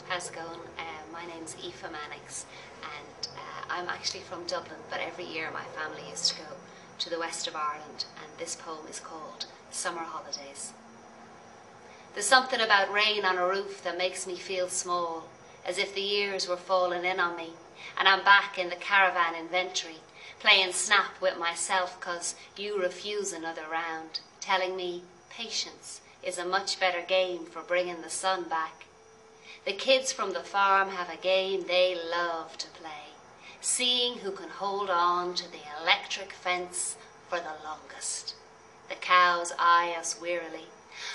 How's it going? My name's Aoife Mannix, and I'm actually from Dublin, but every year my family used to go to the west of Ireland, and this poem is called Summer Holidays. There's something about rain on a roof that makes me feel small, as if the years were falling in on me, and I'm back in the caravan inventory, playing snap with myself 'cause you refuse another round, telling me patience is a much better game for bringing the sun back. The kids from the farm have a game they love to play, seeing who can hold on to the electric fence for the longest. The cows eye us wearily.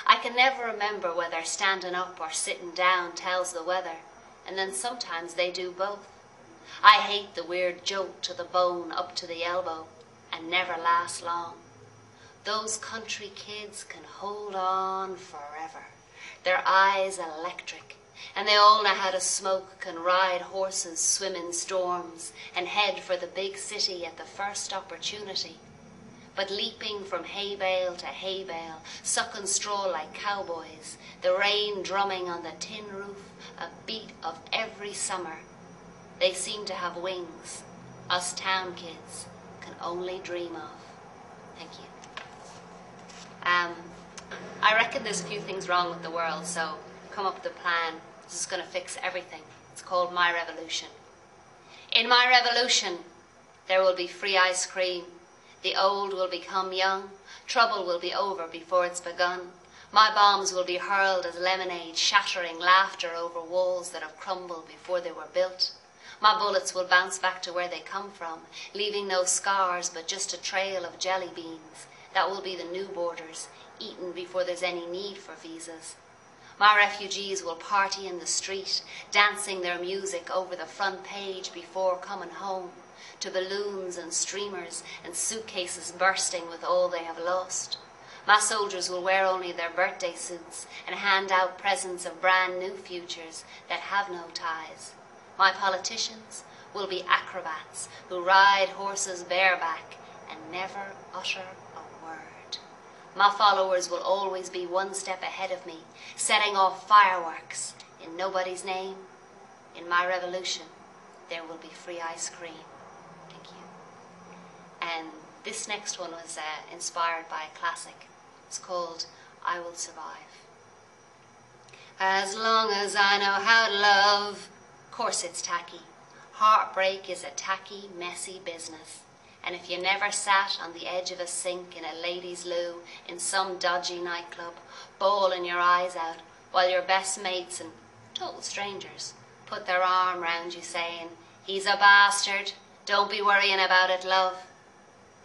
I can never remember whether standing up or sitting down tells the weather, and then sometimes they do both. I hate the weird jolt to the bone up to the elbow and never last long. Those country kids can hold on forever, their eyes electric, and they all know how to smoke, can ride horses, swim in storms, and head for the big city at the first opportunity. But leaping from hay bale to hay bale, sucking straw like cowboys, the rain drumming on the tin roof, a beat of every summer, they seem to have wings us town kids can only dream of. Thank you. I reckon there's a few things wrong with the world, so come up with a plan. This is going to fix everything. It's called My Revolution. In my revolution, there will be free ice cream. The old will become young. Trouble will be over before it's begun. My bombs will be hurled as lemonade, shattering laughter over walls that have crumbled before they were built. My bullets will bounce back to where they come from, leaving no scars but just a trail of jelly beans. That will be the new borders, eaten before there's any need for visas. My refugees will party in the street, dancing their music over the front page before coming home, to balloons and streamers and suitcases bursting with all they have lost. My soldiers will wear only their birthday suits and hand out presents of brand new futures that have no ties. My politicians will be acrobats who ride horses bareback and never utter a word. My followers will always be one step ahead of me, setting off fireworks in nobody's name. In my revolution, there will be free ice cream. Thank you. And this next one was inspired by a classic. It's called I Will Survive. As long as I know how to love, of course it's tacky. Heartbreak is a tacky, messy business. And if you never sat on the edge of a sink in a ladies' loo in some dodgy nightclub, bawling your eyes out while your best mates and total strangers put their arm round you saying, "He's a bastard, don't be worrying about it, love,"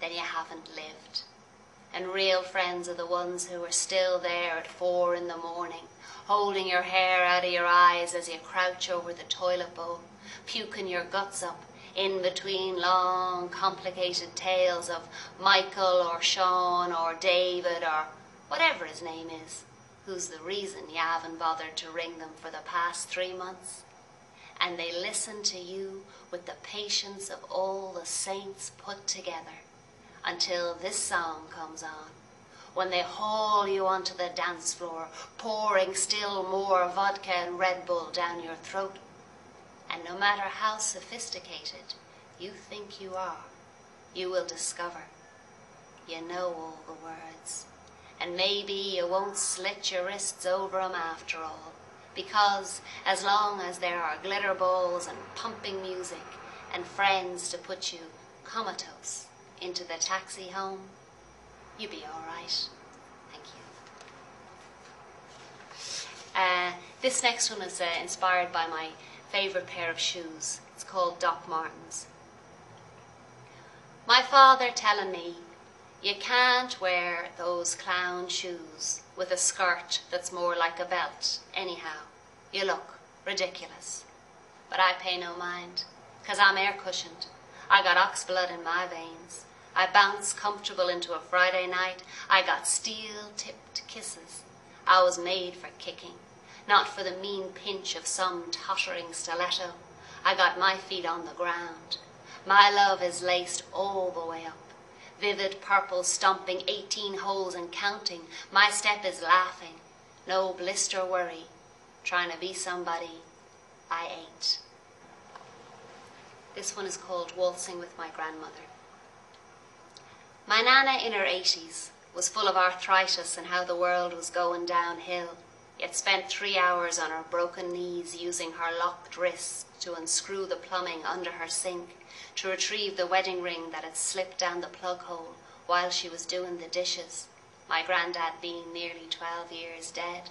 then you haven't lived. And real friends are the ones who are still there at 4 in the morning, holding your hair out of your eyes as you crouch over the toilet bowl, puking your guts up in between long, complicated tales of Michael or Sean or David or whatever his name is, who's the reason you haven't bothered to ring them for the past 3 months. And they listen to you with the patience of all the saints put together until this song comes on, when they haul you onto the dance floor, pouring still more vodka and Red Bull down your throat. And no matter how sophisticated you think you are, you will discover you know all the words. And maybe you won't slit your wrists over 'em after all, because as long as there are glitter balls and pumping music and friends to put you comatose into the taxi home, you'll be all right. Thank you. This next one is inspired by my favorite pair of shoes. It's called Doc Martens. My father telling me, you can't wear those clown shoes with a skirt that's more like a belt. Anyhow, you look ridiculous. But I pay no mind, 'cause I'm air cushioned. I got ox blood in my veins. I bounce comfortable into a Friday night. I got steel-tipped kisses. I was made for kicking, not for the mean pinch of some tottering stiletto. I got my feet on the ground. My love is laced all the way up. Vivid purple stomping 18 holes and counting. My step is laughing. No blister worry. Trying to be somebody I ate. This one is called Waltzing with My Grandmother. My Nana in her 80s was full of arthritis and how the world was going downhill, yet spent 3 hours on her broken knees using her locked wrists to unscrew the plumbing under her sink, to retrieve the wedding ring that had slipped down the plug hole while she was doing the dishes, my granddad being nearly 12 years dead.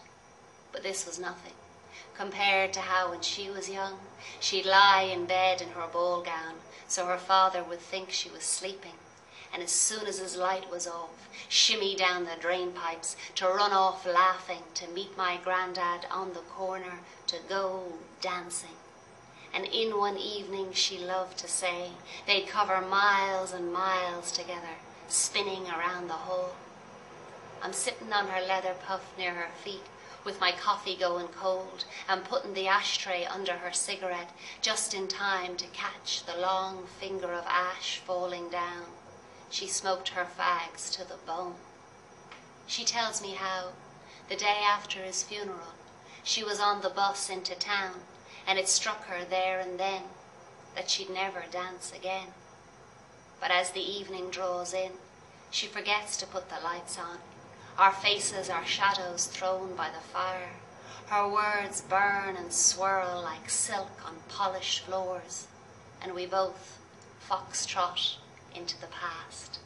But this was nothing compared to how when she was young, she'd lie in bed in her ball gown so her father would think she was sleeping, and as soon as his light was off, shimmy down the drain pipes to run off laughing to meet my granddad on the corner to go dancing. And in one evening she loved to say they'd cover miles and miles together, spinning around the hole. I'm sitting on her leather puff near her feet, with my coffee going cold and putting the ashtray under her cigarette just in time to catch the long finger of ash falling down. She smoked her fags to the bone. She tells me how, the day after his funeral, she was on the bus into town, and it struck her there and then that she'd never dance again. But as the evening draws in, she forgets to put the lights on. Our faces are shadows thrown by the fire. Her words burn and swirl like silk on polished floors, and we both foxtrot into the past.